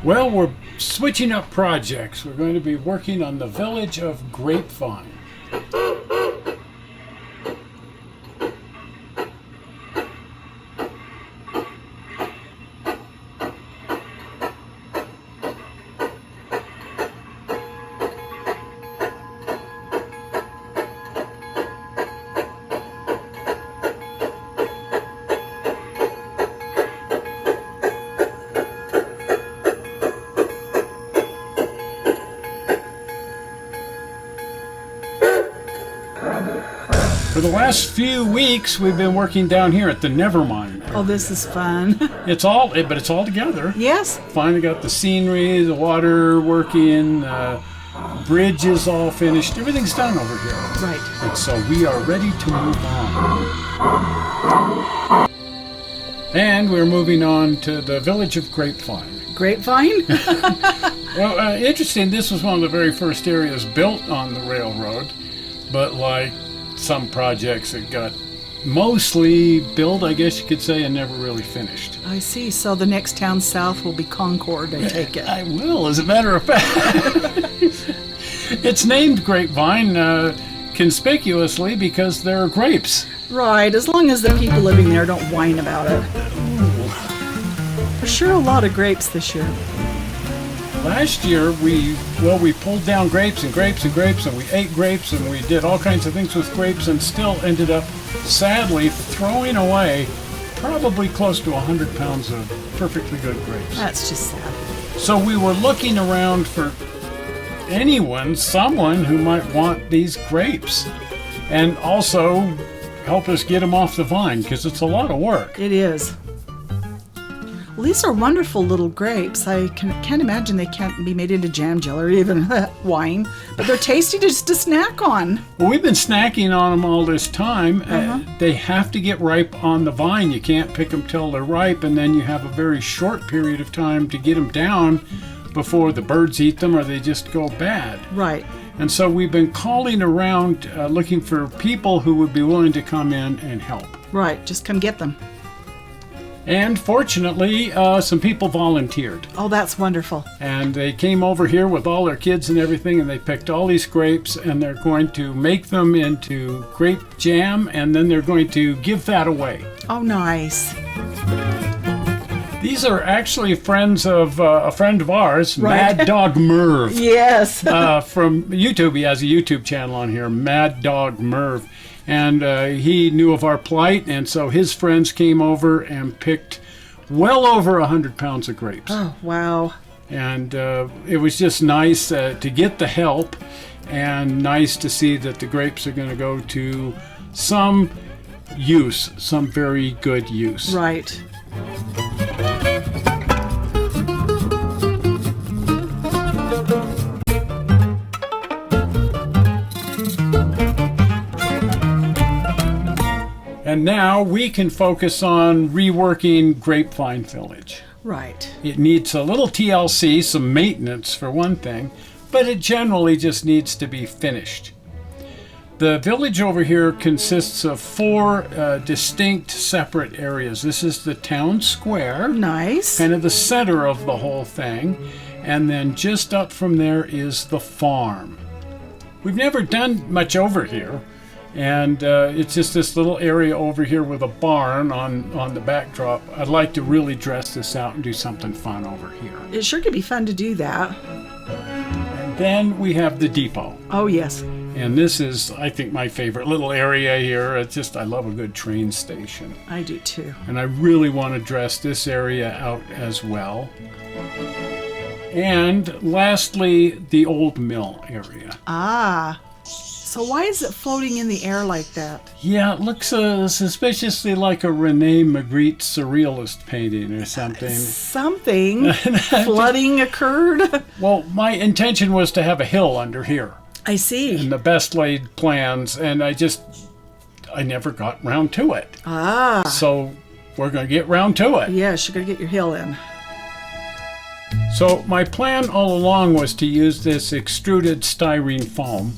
Well, we're switching up projects. We're going to be working on the Village of Grapevine. For the last few weeks, we've been working down here at the Nevermind. Oh, this is fun. But it's all together. Yes. Finally got the scenery, the water working, bridge is all finished. Everything's done over here. Right. And so we are ready to move on. And we're moving on to the Village of Grapevine. Grapevine? Well, interesting, this was one of the very first areas built on the railroad, but like some projects, it got mostly built, I guess you could say, and never really finished. I see. So the next town south will be Concord, I take it. I will, as a matter of fact. It's named Grapevine conspicuously because there are grapes. Right, as long as the people living there don't whine about it. For sure a lot of grapes this year. Last year, we pulled down grapes and grapes and grapes, and we ate grapes, and we did all kinds of things with grapes, and still ended up, sadly, throwing away probably close to 100 pounds of perfectly good grapes. That's just sad. So we were looking around for someone who might want these grapes, and also help us get them off the vine, because it's a lot of work. It is. Well, these are wonderful little grapes. I can't imagine they can't be made into jam, jelly, or even wine. But they're tasty just to snack on. Well, we've been snacking on them all this time. They have to get ripe on the vine. You can't pick them till they're ripe, and then you have a very short period of time to get them down before the birds eat them or they just go bad. Right. And so we've been calling around looking for people who would be willing to come in and help. Right, just come get them. And fortunately, some people volunteered. Oh, that's wonderful. And they came over here with all their kids and everything, and they picked all these grapes, and they're going to make them into grape jam, and then they're going to give that away. Oh, nice. These are actually friends of a friend of ours, Right. Mad Dog Merv. Yes. From YouTube. He has a YouTube channel on here, Mad Dog Merv. And he knew of our plight, and so his friends came over and picked well over 100 pounds of grapes. Oh, wow. And it was just nice to get the help, and nice to see that the grapes are going to go to some use, some very good use. Right. And now we can focus on reworking Grapevine Village. Right. It needs a little TLC, some maintenance for one thing, but it generally just needs to be finished. The village over here consists of 4 distinct separate areas. This is the town square, Nice. kind of the center of the whole thing, and then just up from there is the farm. We've never done much over here. And it's just this little area over here with a barn on the backdrop. I'd like to really dress this out and do something fun over here. It sure could be fun to do that. And then we have the depot. Oh, yes. And this is, I think, my favorite little area here. It's just, I love a good train station. I do too. And I really want to dress this area out as well. And lastly, the old mill area. Ah. So why is it floating in the air like that? Yeah, it looks suspiciously like a Rene Magritte surrealist painting or something. Something flooding occurred. Well, my intention was to have a hill under here. I see. And the best laid plans, and I never got round to it. Ah. So we're going to get round to it. Yes, you're going to get your hill in. So my plan all along was to use this extruded styrene foam.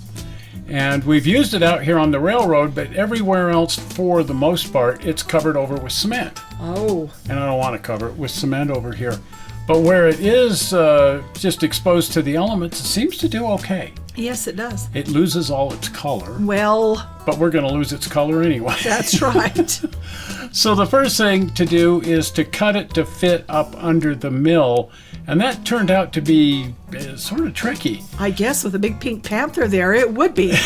And we've used it out here on the railroad, but everywhere else, for the most part, it's covered over with cement. Oh. And I don't want to cover it with cement over here. But where it is just exposed to the elements, it seems to do okay. Yes, it does. It loses all its color. Well, but we're going to lose its color anyway. That's right. So the first thing to do is to cut it to fit up under the mill. And that turned out to be sort of tricky. I guess with a big pink panther there, it would be.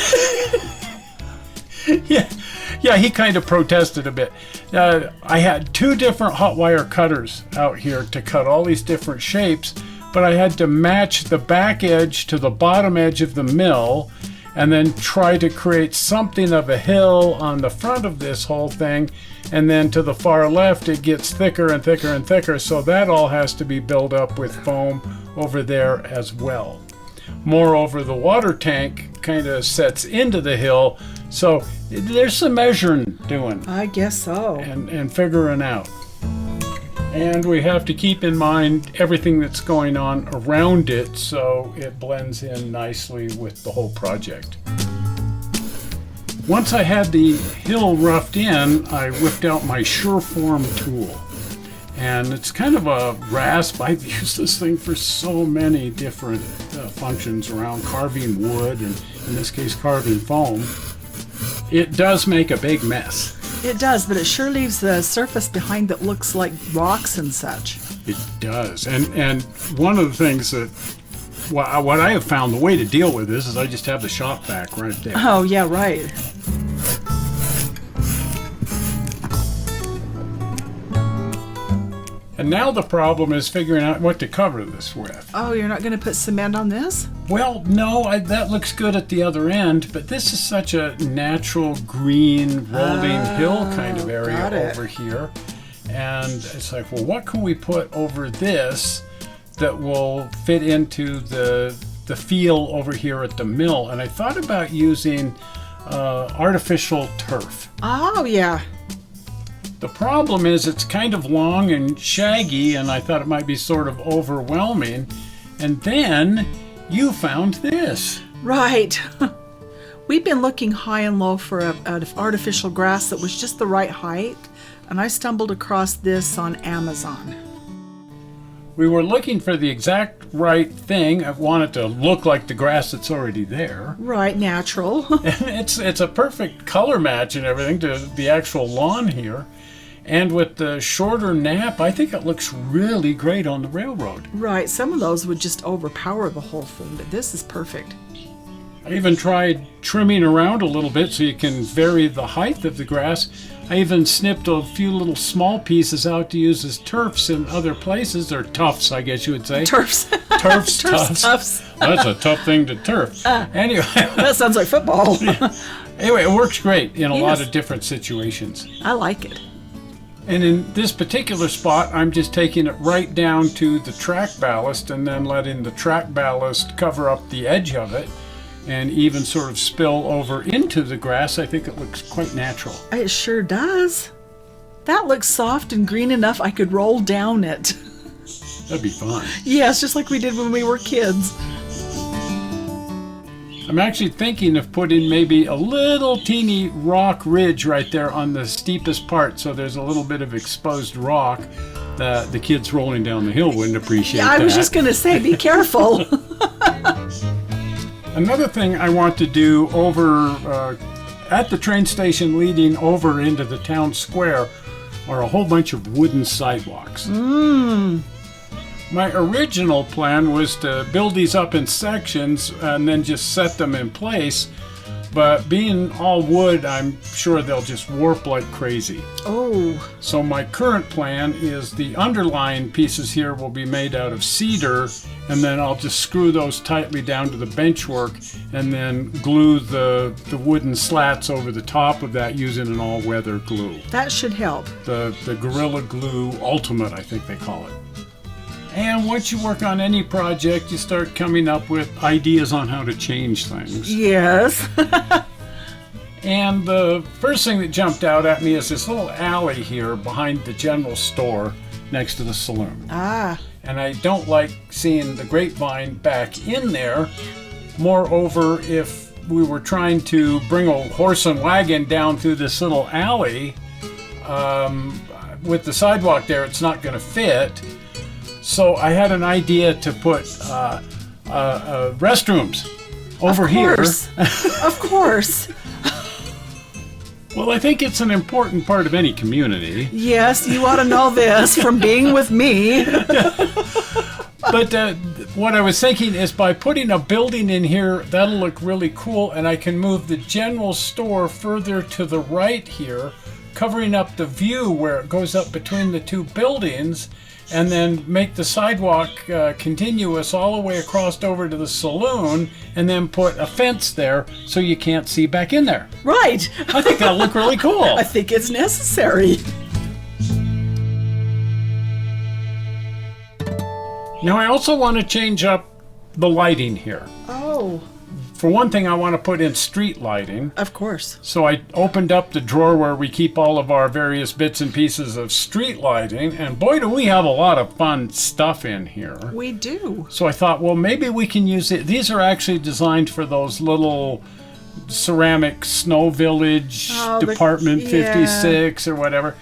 Yeah, he kind of protested a bit. I had 2 different hot wire cutters out here to cut all these different shapes, but I had to match the back edge to the bottom edge of the mill and then try to create something of a hill on the front of this whole thing. And then to the far left, it gets thicker and thicker and thicker, so that all has to be built up with foam over there as well. Moreover, the water tank kind of sets into the hill, so there's some measuring doing. I guess so. And figuring out. And we have to keep in mind everything that's going on around it so it blends in nicely with the whole project. Once I had the hill roughed in, I whipped out my Sureform tool. And it's kind of a rasp. I've used this thing for so many different functions around carving wood, and in this case carving foam. It does make a big mess. It does, but it sure leaves the surface behind that looks like rocks and such. It does. And one of the things that, what I have found, the way to deal with this is I just have the shop vac right there. Oh, yeah, right. And now the problem is figuring out what to cover this with. Oh, you're not going to put cement on this? Well, no, that looks good at the other end, but this is such a natural green rolling hill kind of area over here. And it's like, well, what can we put over this that will fit into the feel over here at the mill? And I thought about using artificial turf. Oh, yeah. The problem is it's kind of long and shaggy, and I thought it might be sort of overwhelming. And then you found this. Right. We've been looking high and low for an artificial grass that was just the right height, and I stumbled across this on Amazon. We were looking for the exact right thing. I want it to look like the grass that's already there. Right, natural. It's a perfect color match and everything to the actual lawn here. And with the shorter nap, I think it looks really great on the railroad. Right, some of those would just overpower the whole thing, but this is perfect. I even tried trimming around a little bit so you can vary the height of the grass. I even snipped a few little small pieces out to use as turfs in other places, or tufts, I guess you would say. Turfs. Turfs, tufts. That's a tough thing to turf. Anyway. That sounds like football. Anyway, it works great in a lot of different situations. I like it. And in this particular spot, I'm just taking it right down to the track ballast and then letting the track ballast cover up the edge of it and even sort of spill over into the grass. I think it looks quite natural. It sure does. That looks soft and green enough I could roll down it. That'd be fun. Yes, just like we did when we were kids. I'm actually thinking of putting maybe a little teeny rock ridge right there on the steepest part, so there's a little bit of exposed rock that the kids rolling down the hill wouldn't appreciate. Yeah, I was just going to say, be careful. Another thing I want to do over at the train station leading over into the town square are a whole bunch of wooden sidewalks. My original plan was to build these up in sections and then just set them in place, but being all wood, I'm sure they'll just warp like crazy. Oh. So my current plan is the underlying pieces here will be made out of cedar, and then I'll just screw those tightly down to the benchwork and then glue the wooden slats over the top of that using an all-weather glue. That should help. The Gorilla Glue Ultimate, I think they call it. And once you work on any project, you start coming up with ideas on how to change things. Yes. And the first thing that jumped out at me is this little alley here behind the general store next to the saloon. And I don't like seeing the Grapevine back in there. Moreover, if we were trying to bring a horse and wagon down through this little alley, with the sidewalk there, it's not going to fit. So I had an idea to put restrooms over here. Of course. Well, I think it's an important part of any community. Yes, you ought to know this from being with me. But what I was thinking is by putting a building in here, that'll look really cool, and I can move the general store further to the right here, covering up the view where it goes up between the two buildings, and then make the sidewalk continuous all the way across over to the saloon, and then put a fence there so you can't see back in there. Right. I think that'll look really cool. I think it's necessary. Now I also want to change up the lighting here. Oh. For one thing, I want to put in street lighting. Of course. So I opened up the drawer where we keep all of our various bits and pieces of street lighting, and boy, do we have a lot of fun stuff in here. We do. So I thought, well, maybe we can use it. These are actually designed for those little ceramic Snow Village Department 56 or whatever.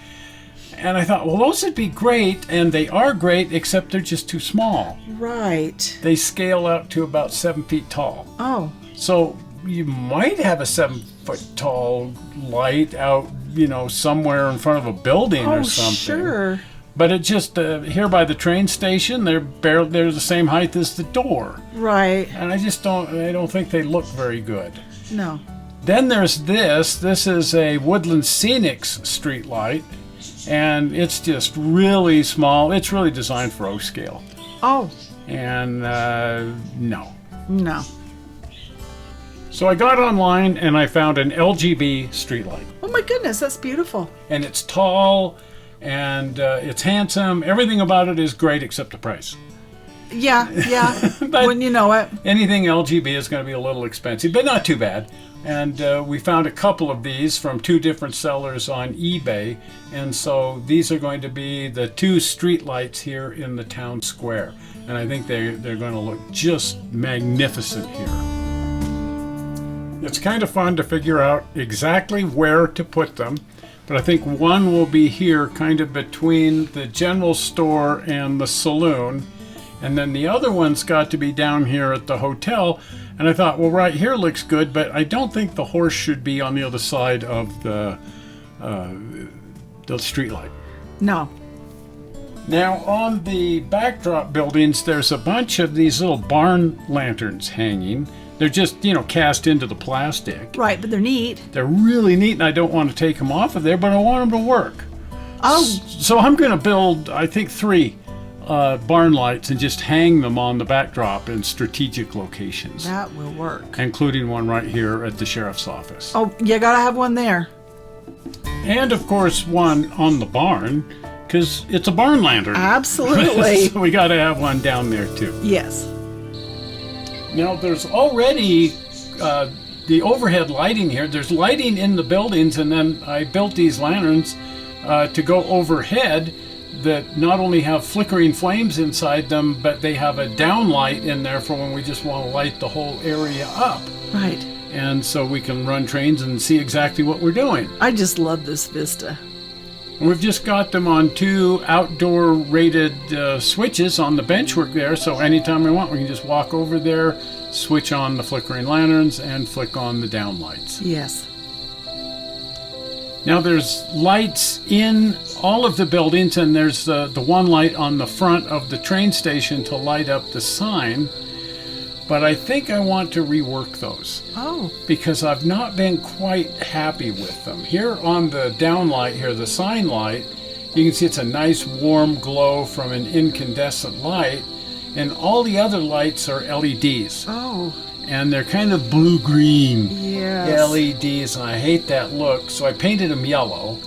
And I thought, well, those would be great, and they are great, except they're just too small. Right. They scale out to about 7 feet tall. Oh. So you might have a 7-foot tall light out, somewhere in front of a building or something. Sure. But it just here by the train station, they're the same height as the door. Right. And I don't think they look very good. No. Then there's this. This is a Woodland Scenics street light, and it's just really small. It's really designed for O scale. Oh. And no. No. So I got online and I found an LGB streetlight. Oh my goodness, that's beautiful. And it's tall and it's handsome. Everything about it is great except the price. Yeah. But when you know it. Anything LGB is going to be a little expensive, but not too bad. And we found a couple of these from 2 different sellers on eBay. And so these are going to be the 2 streetlights here in the town square. And I think they're going to look just magnificent here. It's kind of fun to figure out exactly where to put them, but I think one will be here kind of between the general store and the saloon, and then the other one's got to be down here at the hotel. And I thought, well, right here looks good, but I don't think the horse should be on the other side of the streetlight. No. Now, on the backdrop buildings, there's a bunch of these little barn lanterns hanging. They're just, cast into the plastic. Right, but they're neat. They're really neat, and I don't want to take them off of there, but I want them to work. Oh. So I'm going to build, I think, 3 barn lights and just hang them on the backdrop in strategic locations. That will work. Including one right here at the sheriff's office. Oh, you gotta have one there. And, of course, one on the barn, because it's a barn lantern. Absolutely. So we got to have one down there, too. Yes. Now, there's already the overhead lighting here. There's lighting in the buildings, and then I built these lanterns to go overhead that not only have flickering flames inside them, but they have a downlight in there for when we just want to light the whole area up. Right. And so we can run trains and see exactly what we're doing. I just love this vista. We've just got them on 2 outdoor rated switches on the benchwork there, so anytime we want, we can just walk over there, switch on the flickering lanterns, and flick on the downlights. Yes. Now there's lights in all of the buildings, and there's the one light on the front of the train station to light up the sign. But I think I want to rework those. Oh. Because I've not been quite happy with them. Here on the downlight here, the sign light, you can see it's a nice warm glow from an incandescent light, and all the other lights are LEDs. Oh. And they're kind of blue-green LEDs, and I hate that look, so I painted them yellow.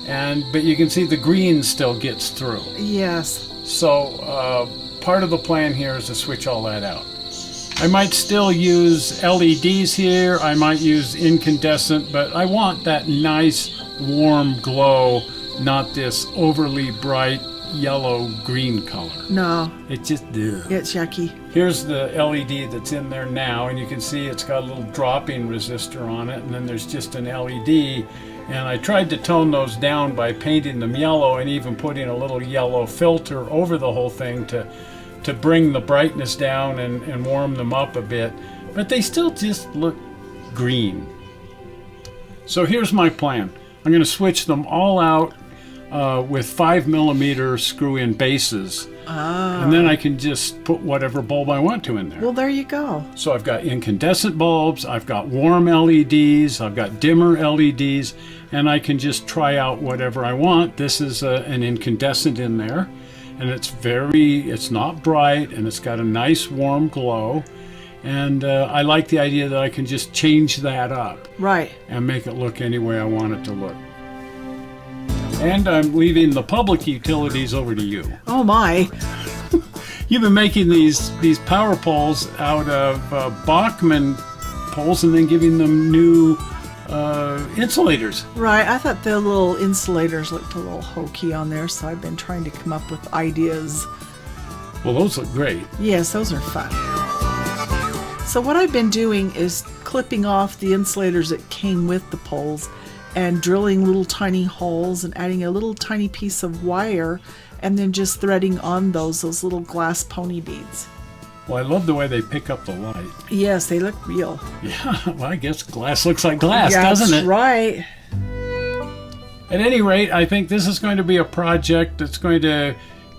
But you can see the green still gets through. Yes. So part of the plan here is to switch all that out. I might still use LEDs here, I might use incandescent, but I want that nice warm glow, not this overly bright yellow-green color. No. It just, ugh. It's yucky. Here's the LED that's in there now, and you can see it's got a little dropping resistor on it, and then there's just an LED, And I tried to tone those down by painting them yellow and even putting a little yellow filter over the whole thing to bring the brightness down and warm them up a bit. But they still just look green. So here's my plan. I'm going to switch them all out with 5mm screw-in bases. And then I can just put whatever bulb I want to in there. Well, there you go. So I've got incandescent bulbs, I've got warm LEDs, I've got dimmer LEDs, and I can just try out whatever I want. This is an incandescent in there, and it's not bright, and it's got a nice warm glow. And I like the idea that I can just change that up. Right. And make it look any way I want it to look. And I'm leaving the public utilities over to you. Oh my. You've been making these power poles out of Bachman poles and then giving them new insulators. Right. I thought the little insulators looked a little hokey on there, so I've been trying to come up with ideas. Well, those look great. Yes, those are fun. So what I've been doing is clipping off the insulators that came with the poles and drilling little tiny holes and adding a little tiny piece of wire and then just threading on those little glass pony beads. Well, I love the way they pick up the light. Yes, they look real. Yeah, well, I guess glass looks like glass, doesn't it? That's right. At any rate, I think this is going to be a project that's going to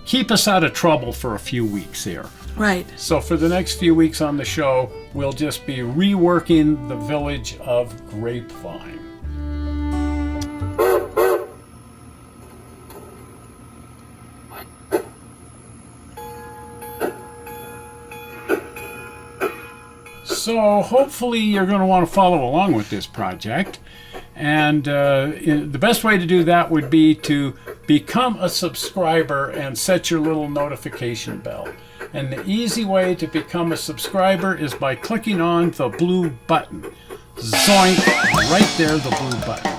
keep us out of trouble for a few weeks here. Right. So for the next few weeks on the show, we'll just be reworking the Village of Grapevine. So hopefully you're going to want to follow along with this project. And the best way to do that would be to become a subscriber and set your little notification bell. And the easy way to become a subscriber is by clicking on the blue button. Zoink! Right there, the blue button.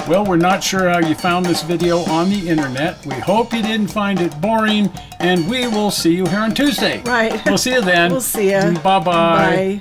Well, we're not sure how you found this video on the internet. We hope you didn't find it boring, and we will see you here on Tuesday. Right. We'll see you then. We'll see you. Bye-bye. Bye.